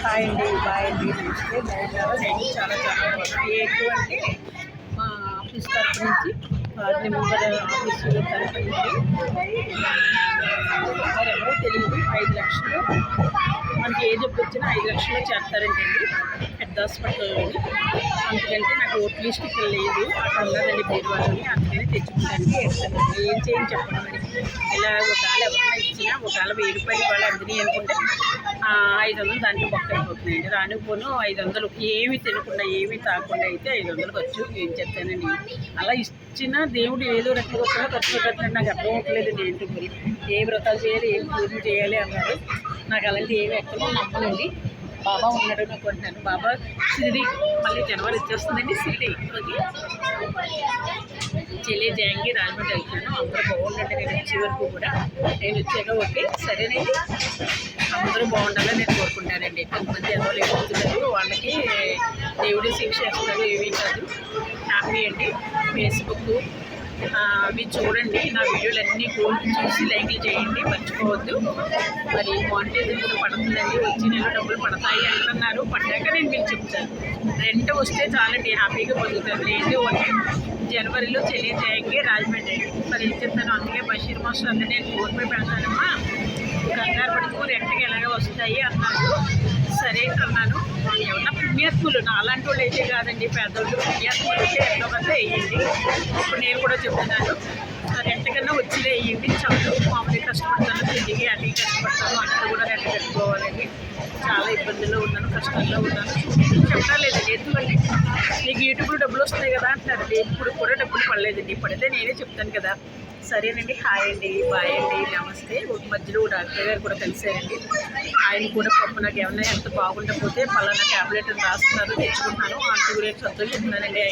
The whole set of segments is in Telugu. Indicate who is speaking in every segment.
Speaker 1: హాయ్ అండి, బాయ్ అండి, నమస్తే. బాగున్నారా? నేను చాలా చాలా బాగున్నాను. ఏంటి అంటే మా ఆఫీస్ తరఫు నుంచి వార్డు మెంబర్ ఆఫీస్ తరఫు నుంచి ఎవరో తెలియదు 5 లక్షలు మనకి ఏ జబ్బు వచ్చినా 5 లక్షలు చేస్తారంటండి పెద్ద హాస్పిటల్లోని. అందుకంటే నాకు ఓట్ లిస్ట్ ఇక్కడ లేదు, అక్కడ ఉన్నదండి బీరువాలోని. అందుకని తెచ్చుకోవడానికి వెళ్తున్నాను. ఏం చేయని చెప్పండి మరి. ఇలా ఒకవేళ ఎవరైనా ఇచ్చినా ఒకవేళ 1000 రూపాయలు వాళ్ళు అందిని అనుకుంటే 500 దాంట్లో బొక్క అయిపోతున్నాయండి. రానుకోను 500 ఏమి తినకుండా ఏమి తాగకుండా అయితే 500 ఖర్చు. ఏం చెప్తానండి, అలా ఇచ్చిన దేవుడు ఏదో రకంగా కూడా ఖర్చు పెట్టాడు. నాకు అర్థం అవ్వట్లేదు ఏంటి మరి. ఏ వ్రతాలు చేయాలి, ఏం పూజలు చేయాలి అన్నారు. నాకు అలాంటి ఏమి ఎక్కడో నమ్మనండి. బాబా ఉన్నాడు అనుకుంటున్నాను. బాబా షిరిడి మళ్ళీ జనవరి వచ్చేస్తుందండి. షిరిడి చెల్లి జాంగి రాజమండ్రి వెళ్తున్నాను. అందరూ బాగుండండి. నేను వచ్చే వరకు కూడా నేను వచ్చాక ఓకే సరేనండి. అందరూ బాగుండాలని నేను కోరుకుంటానండి. కొంతమంది ఎవరు లేకపోతున్నారు, వాళ్ళకి దేవుడి శిక్ష ఇస్తారు, ఏమీ కాదు. హ్యాపీ అండి. ఫేస్బుక్ అవి చూడండి, నా వీడియోలన్నీ చూసి లైక్లు చేయండి, మర్చిపోవద్దు. మరి మానిటైజేషన్ కూడా పడుతుందండి, వచ్చి నెల డబ్బులు పడతాయి అంటున్నారు. పడ్డాక నేను మీకు చెప్తాను. రెంట్ వస్తే చాలండి, హ్యాపీగా పొందుతాను. లేదు అంటే జనవరిలో చెల్లి చేయండి రాజమండ్రి. మరి ఏం చెప్తాను, అందుకే బషీర్ మాస్టర్ అంటే నేను ఫోన్పే పెడతానమ్మా, కంగారు పడుతూ రెంట్కి ఎలాగ వస్తాయి అన్నారు. సరే అన్నాను. ఏమన్నా పుణ్యాత్ములు నాలాంటి వాళ్ళు అయితే కాదండి, పేదోళ్ళు పుణ్యాత్ములు అయితే ఎంతో కొంత వేయండి. ఇప్పుడు నేను కూడా చెప్తున్నాను, రెంట్ కన్నా వచ్చి వేయండి చాలు. మామూలుగా కష్టపడతాను, తిండికి అన్నీ కష్టపడతాను, అక్కడ కూడా రెంట్ కట్టుకోవాలండి. చాలా ఇబ్బందుల్లో ఉన్నాను, కష్టంలో ఉన్నాను. చెప్పలేదండి, ఎందుకంటే నీకు యూట్యూబ్లో డబ్బులు వస్తాయి కదా అంటున్నారు. ఇప్పుడు కూడా డబ్బులు పడలేదండి, పడితే నేనే చెప్తాను కదా. సరేనండి. హాయ్ అండి, బాయ్ అండి, నమస్తే. ఒక మధ్యలో డాక్టర్ గారు కూడా కలిసారండి. ఆయన కూడా పప్పు నాకు ఏమన్నా ఎంత బాగుండకపోతే పలానా ట్యాబ్లెట్ రాస్తున్నారు, తెచ్చుకుంటున్నాను. అంటూ గురించి సంతోషిస్తున్నానండి.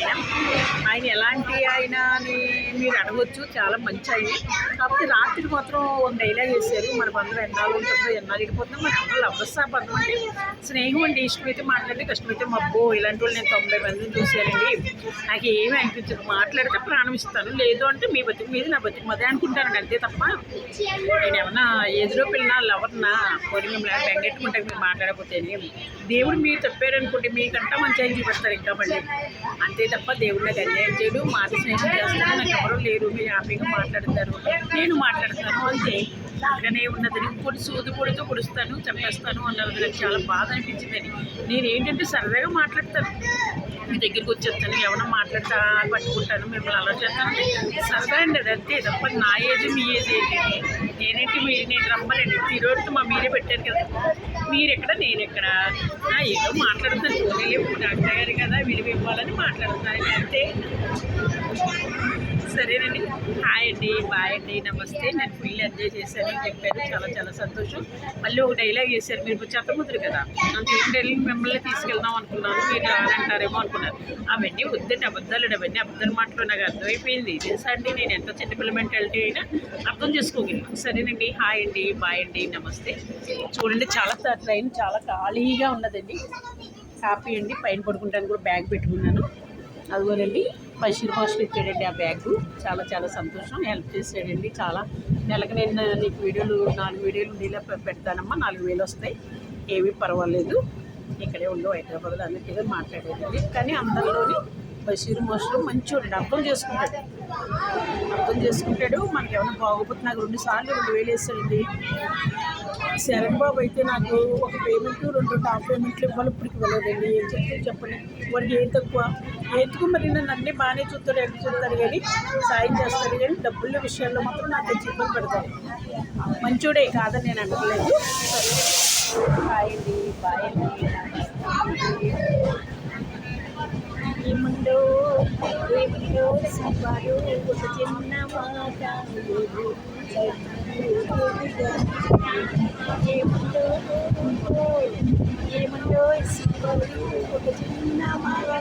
Speaker 1: ఆయన ఎలాంటి ఆయన అని మీరు అడగవచ్చు, చాలా మంచి ఆయన. కాకపోతే రాత్రి మాత్రం ఒక డైలాగ్ వేశారు, మన బంధం ఎన్నాళ్ళు ఉంటుందో ఎన్నాళ్ళు ఇడిపోతుందో. మన అమ్మ లవ్వసా బంధం అంటే స్నేహం అండి. ఇష్టమైతే మాట్లాడి, కష్టమైతే మబ్బో. ఇలాంటి వాళ్ళు నేను 90 మందిని చూశానండి. నాకు ఏమీ అనిపించదు, మాట్లాడితే ప్రాణం ఇస్తాను. లేదు అంటే మీ బతికి మీద నా బతికి మదే అనుకుంటానండి, అంతే తప్ప నేను ఏమన్నా ఎదురో పిల్లనా లవర్నా కొన్ని మిమ్మల్ని బెంగెట్టుకుంటే మీరు మాట్లాడకపోతే. దేవుడు మీరు చెప్పారనుకుంటే మీకంటా మంచి ఆయన చూపెడతారు ఇంకా మళ్ళీ, అంతే తప్ప దేవుడు నాకు అన్యాయం చేయడు. మాట స్నేహం చేస్తాను, నాకు ఎవరూ లేరు, మీరు హ్యాపీగా మాట్లాడతారు, నేను మాట్లాడతాను, అంతే. అందుకనే ఉన్నదని ఇంకోటి సూది పొడితో పొడుస్తాను, చెప్పేస్తాను అన్నారు. నాకు చాలా బాధ అనిపించిందని. నేను ఏంటంటే సరదాగా మాట్లాడతాను, మీ దగ్గరికి వచ్చేస్తాను, ఎవరన్నా మాట్లాడతా పట్టుకుంటాను, మిమ్మల్ని అలా చేస్తాను, సరదా అండి. అది అంతే తప్ప నా ఏజ్ మీ ఏజ్ ఏంటి, నేనేంటి మీరు నేను రమ్మనండి. ఈరోజు మా మీరే పెట్టారు కదా, మీరెక్కడ నేనెక్కడ, ఏదో మాట్లాడుతాను. పోనీలేపు డాక్టర్ గారు కదా, విలువ ఇవ్వాలని మాట్లాడుతాను, అంతే. సరేనండి. హాయ్ అండి, బాయ్ అండి, నమస్తే. నేను ఫుల్ ఎంజాయ్ చేశాను అని చెప్పారు, చాలా చాలా సంతోషం. మళ్ళీ ఒక డైలాగ్ చేశారు, మీరు చెత్తముద్రు కదా, అంత ఏం డైలాగ్ మిమ్మల్ని తీసుకెళ్దాం అనుకున్నాను, మీరు రానంటారేమో అనుకున్నారు. అవన్నీ వద్దండి, అబద్ధాలు. అవన్నీ అబద్ధాలు మాటలు నాకు అర్థమైపోయింది తెలుసా అండి. నేను ఎంత చిన్నపిల్ల మెంటాలిటీ అయినా అర్థం చేసుకోగలను. సరేనండి. హాయ్ అండి, బాయ్ అండి, నమస్తే. చూడండి, చాలా ట్రైన్ చాలా ఖాళీగా ఉన్నదండి. హ్యాపీ అండి. పైన పడుకుంటాను కూడా బ్యాగ్ పెట్టుకున్నాను. అదిగోనండి బషీర్ మాస్టర్ ఇచ్చాడండి ఆ బ్యాగు. చాలా చాలా సంతోషం, హెల్ప్ చేసాడండి చాలా. నెలకు నేను నీకు వీడియోలు 4 వీడియోలు ఉండేలా పెడతానమ్మా, 4000 వస్తాయి, ఏమీ పర్వాలేదు, ఇక్కడే ఉండు హైదరాబాద్లో అన్నట్టుగా మాట్లాడేదండి. కానీ అందరిలోని బషీర్ మాస్టర్ మంచోడు, అర్థం చేసుకుంటాడు. మనకి ఏమైనా బాగోపోతే నాకు 2 సార్లు 2000 వేసాడండి. శరణ్ బాబు అయితే నాకు ఒక పేమెంట్ 2 టాప్ పేమెంట్లు ఇవ్వాలి, ఇప్పటికి ఇవ్వలేదండి. ఏం చెప్తే చెప్పండి, వాడికి ఏం తక్కువ. ఎందుకు మరి నన్ను అన్నీ బాగానే చూస్తాడు, ఎక్కడ చూస్తాడు కానీ సాయం చేస్తాడు, కానీ డబ్బుల విషయాల్లో మాత్రం నాకు తెచ్చి ఇబ్బంది పెడతాడు. మంచోడే కాదని నేను అనట్లేదు. సరే, హాయ్ అండి, బాయ్ అండి, ఏముండో సిబ్బాలు ఒక చిన్న మాట, ఏముండో సిబ్బాలు ఒక చిన్న మాట.